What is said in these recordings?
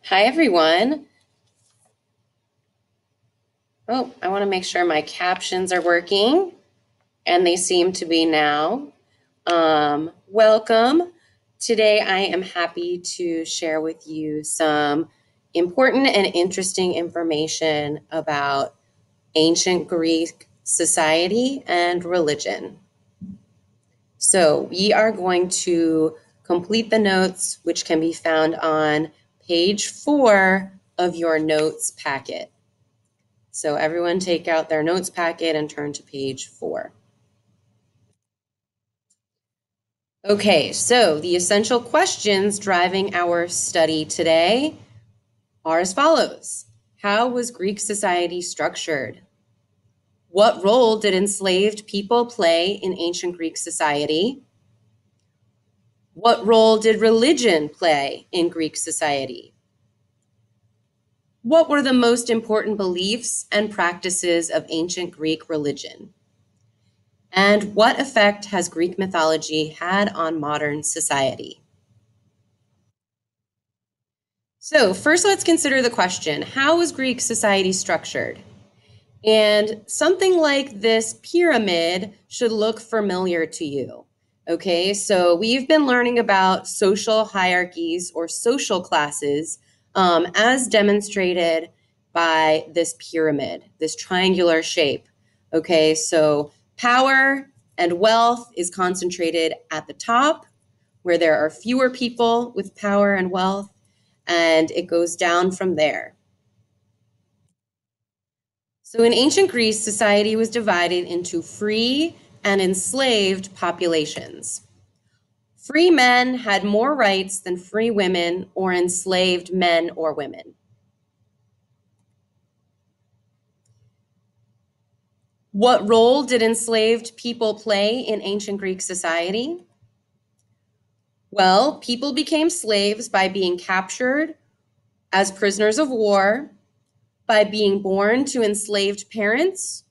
Hi, everyone. Oh, I want to make sure my captions are working, and they seem to be now. Welcome. Today, I am happy to share with you some important and interesting information about ancient Greek society and religion. So, we are going to complete the notes, which can be found on page 4 of your notes packet. So everyone take out their notes packet and turn to page 4. Okay, so the essential questions driving our study today are as follows. How was Greek society structured? What role did enslaved people play in ancient Greek society? What role did religion play in Greek society? What were the most important beliefs and practices of ancient Greek religion? And what effect has Greek mythology had on modern society? So, first, let's consider the question, how was Greek society structured? And something like this pyramid should look familiar to you. Okay, so we've been learning about social hierarchies or social classes as demonstrated by this pyramid, this triangular shape. Okay, so power and wealth is concentrated at the top, where there are fewer people with power and wealth, and it goes down from there. So in ancient Greece, society was divided into free and enslaved populations. Free men had more rights than free women or enslaved men or women. What role did enslaved people play in ancient Greek society? Well, people became slaves by being captured as prisoners of war, by being born to enslaved parents,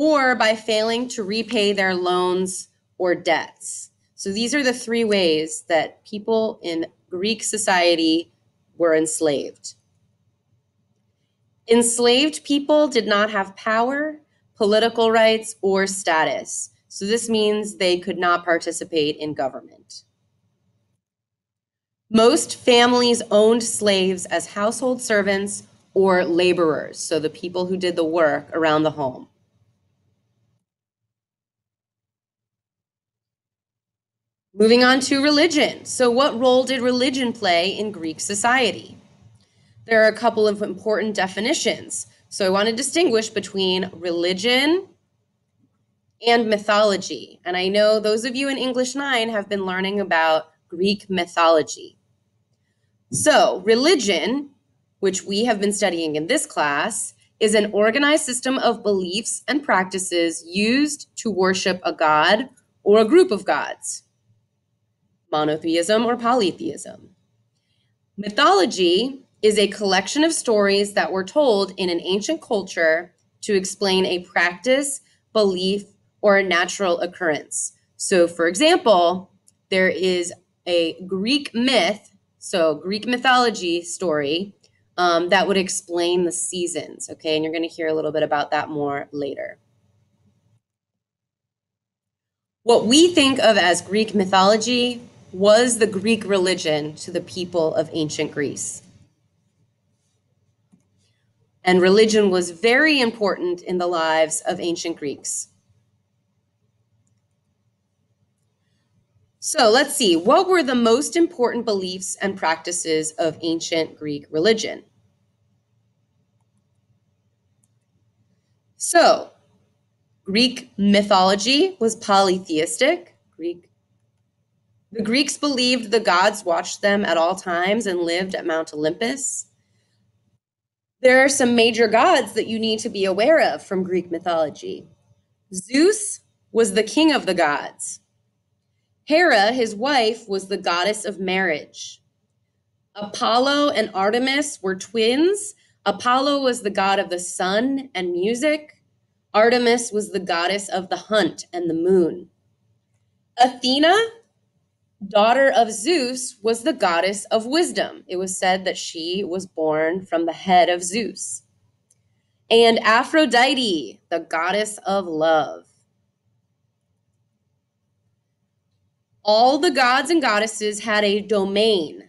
or by failing to repay their loans or debts. So these are the three ways that people in Greek society were enslaved. Enslaved people did not have power, political rights, or status. So this means they could not participate in government. Most families owned slaves as household servants or laborers, so the people who did the work around the home. Moving on to religion. So what role did religion play in Greek society? There are a couple of important definitions. So I want to distinguish between religion and mythology. And I know those of you in English 9 have been learning about Greek mythology. So religion, which we have been studying in this class, is an organized system of beliefs and practices used to worship a god or a group of gods. Monotheism or polytheism. Mythology is a collection of stories that were told in an ancient culture to explain a practice, belief, or a natural occurrence. So, for example, there is a Greek myth, so Greek mythology story, that would explain the seasons, okay? And you're going to hear a little bit about that more later. What we think of as Greek mythology was the Greek religion to the people of ancient Greece. And religion was very important in the lives of ancient Greeks. So let's see, what were the most important beliefs and practices of ancient Greek religion? So, Greek mythology was polytheistic. The Greeks believed the gods watched them at all times and lived at Mount Olympus. There are some major gods that you need to be aware of from Greek mythology. Zeus was the king of the gods. Hera, his wife, was the goddess of marriage. Apollo and Artemis were twins. Apollo was the god of the sun and music. Artemis was the goddess of the hunt and the moon. Athena daughter of Zeus, was the goddess of wisdom. It was said that she was born from the head of Zeus. And Aphrodite, the goddess of love. All the gods and goddesses had a domain.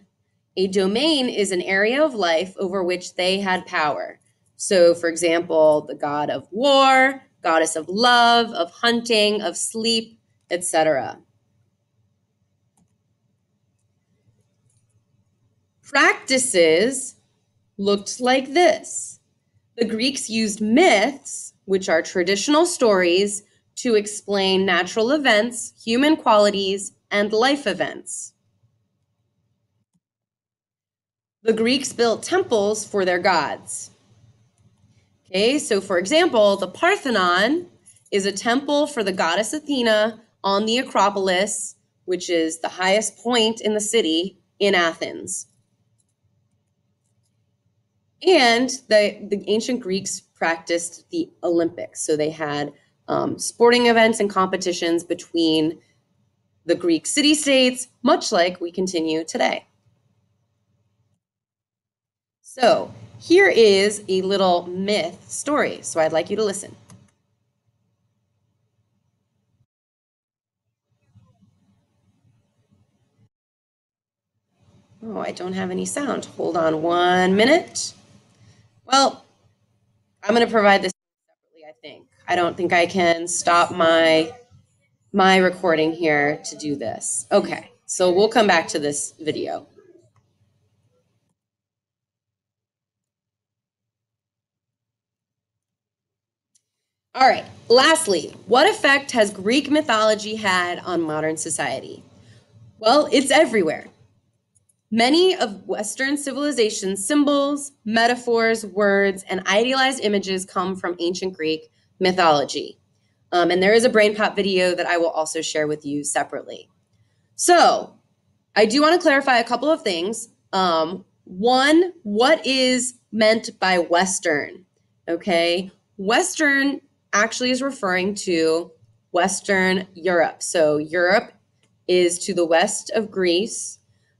A domain is an area of life over which they had power. So, for example, the god of war, goddess of love, of hunting, of sleep, etc. Practices looked like this. The Greeks used myths, which are traditional stories, to explain natural events, human qualities, and life events. The Greeks built temples for their gods. Okay, so for example, the Parthenon is a temple for the goddess Athena on the Acropolis, which is the highest point in the city in Athens. And the ancient Greeks practiced the Olympics. So they had sporting events and competitions between the Greek city-states, much like we continue today. So here is a little myth story. So I'd like you to listen. Oh, I don't have any sound. Hold on 1 minute. Well, I'm going to provide this separately, I think. I don't think I can stop my recording here to do this. Okay, so we'll come back to this video. All right, lastly, what effect has Greek mythology had on modern society? Well, it's everywhere. Many of Western civilization's symbols, metaphors, words, and idealized images come from ancient Greek mythology. And there is a BrainPop video that I will also share with you separately. So I do want to clarify a couple of things. One, what is meant by Western? Okay, Western actually is referring to Western Europe. So Europe is to the west of Greece,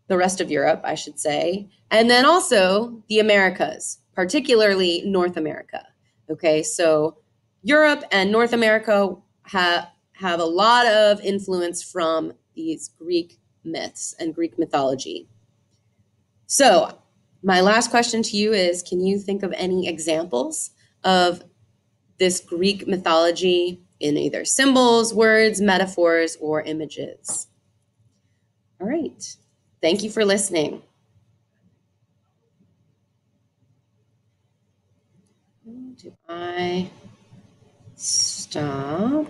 the rest of Europe, I should say, and then also the Americas, particularly North America. Okay, so Europe and North America have a lot of influence from these Greek myths and Greek mythology. So my last question to you is, can you think of any examples of this Greek mythology in either symbols, words, metaphors, or images? All right. Thank you for listening. Do I stop?